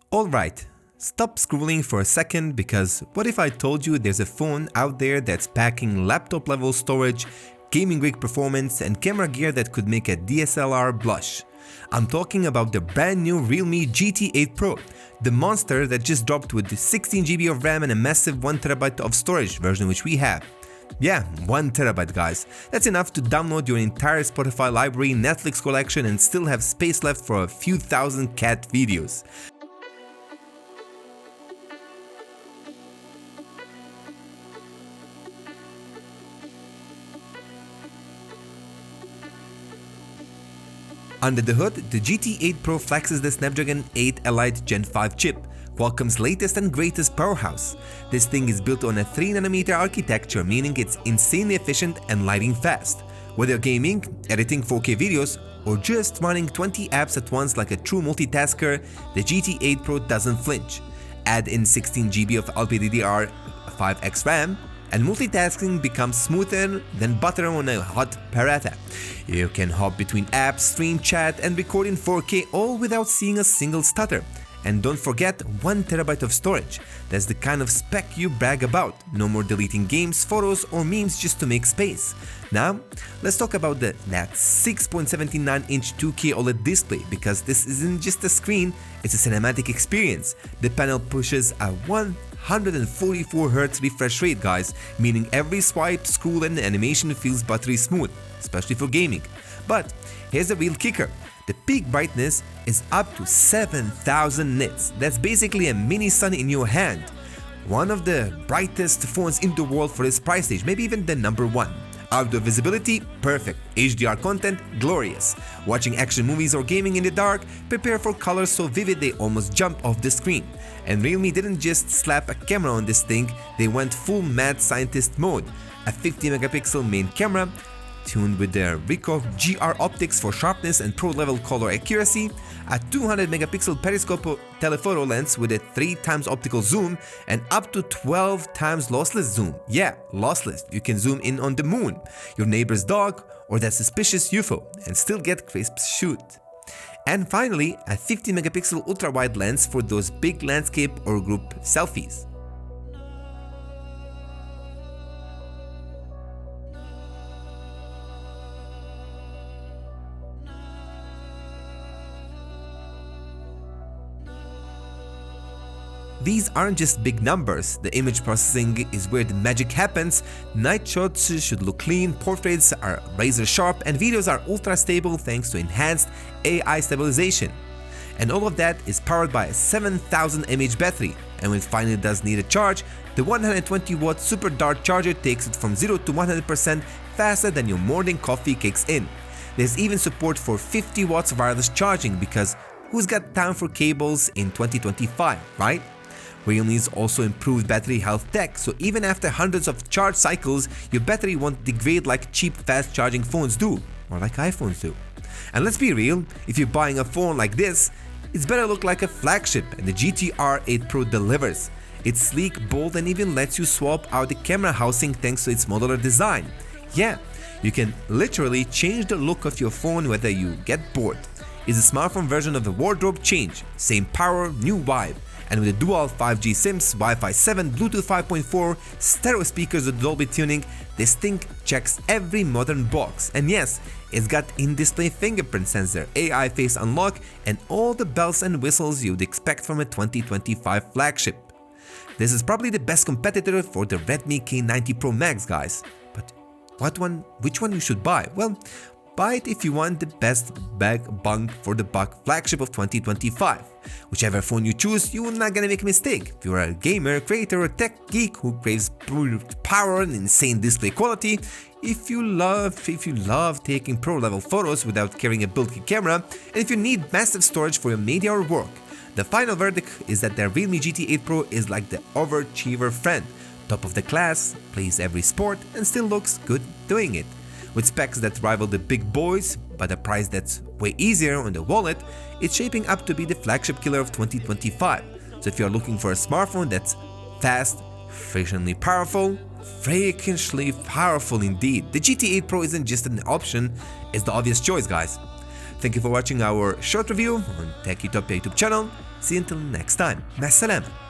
Alright, stop scrolling for a second, because what if I told you there's a phone out there that's packing laptop level storage, gaming rig performance and camera gear that could make a DSLR blush. I'm talking about the brand new Realme GT8 Pro, the monster that just dropped with 16GB of RAM and a massive 1TB of storage version which we have. Yeah, 1TB guys. That's enough to download your entire Spotify library, Netflix collection and still have space left for a few thousand cat videos. Under the hood, the GT8 Pro flexes the Snapdragon 8 Elite Gen 5 chip, Qualcomm's latest and greatest powerhouse. This thing is built on a 3nm architecture, meaning it's insanely efficient and lightning fast. Whether gaming, editing 4K videos, or just running 20 apps at once like a true multitasker, the GT8 Pro doesn't flinch. Add in 16GB of LPDDR5X RAM, and multitasking becomes smoother than butter on a hot paratha. You can hop between apps, stream, chat and record in 4K all without seeing a single stutter. And don't forget 1TB of storage. That's the kind of spec you brag about. No more deleting games, photos or memes just to make space. Now, let's talk about that 6.79-inch 2K OLED display, because this isn't just a screen, it's a cinematic experience. The panel pushes a 144Hz refresh rate guys, meaning every swipe, scroll and animation feels buttery smooth, especially for gaming. But here's the real kicker. The peak brightness is up to 7000 nits. That's basically a mini sun in your hand. One of the brightest phones in the world for its price range, maybe even the #1. Outdoor visibility, perfect. HDR content, glorious. Watching action movies or gaming in the dark, prepare for colors so vivid they almost jump off the screen. And Realme didn't just slap a camera on this thing, they went full mad scientist mode. A 50-megapixel main camera, tuned with the Ricoh GR optics for sharpness and pro-level color accuracy, a 200-megapixel periscope telephoto lens with a 3x optical zoom and up to 12x lossless zoom. Yeah, lossless. You can zoom in on the moon, your neighbor's dog, or that suspicious UFO and still get crisp shoot. And finally, a 50-megapixel ultra-wide lens for those big landscape or group selfies. These aren't just big numbers, the image processing is where the magic happens. Night shots should look clean, portraits are razor sharp and videos are ultra stable thanks to enhanced AI stabilization. And all of that is powered by a 7000 mAh battery, and when it finally does need a charge, the 120-watt super dart charger takes it from 0 to 100% faster than your morning coffee kicks in. There's even support for 50 watts wireless charging, because who's got time for cables in 2025, right? Realme's also improved battery health tech, so even after hundreds of charge cycles, your battery won't degrade like cheap fast charging phones do, or like iPhones do. And let's be real, if you're buying a phone like this, it's better look like a flagship, and the GT8 Pro delivers. It's sleek, bold and even lets you swap out the camera housing thanks to its modular design. Yeah, you can literally change the look of your phone whether you get bored. It's a smartphone version of the wardrobe change, same power, new vibe. And with the dual 5G SIMs, Wi-Fi 7, Bluetooth 5.4, stereo speakers with Dolby tuning, this thing checks every modern box. And yes, it's got in-display fingerprint sensor, AI face unlock, and all the bells and whistles you'd expect from a 2025 flagship. This is probably the best competitor for the Redmi K90 Pro Max guys. But which one you should buy? Well, buy it if you want the best bang for the buck flagship of 2025. Whichever phone you choose, you're not gonna make a mistake. If you're a gamer, creator, or tech geek who craves power and insane display quality, if you love taking pro-level photos without carrying a bulky camera, and if you need massive storage for your media or work, the final verdict is that the Realme GT8 Pro is like the overachiever friend. Top of the class, plays every sport, and still looks good doing it. With specs that rival the big boys, but a price that's way easier on the wallet, it's shaping up to be the flagship killer of 2025. So if you're looking for a smartphone that's fast, freakishly powerful indeed, the GT8 Pro isn't just an option, it's the obvious choice guys. Thank you for watching our short review on TechUtopia YouTube channel. See you until next time. مع السلامة.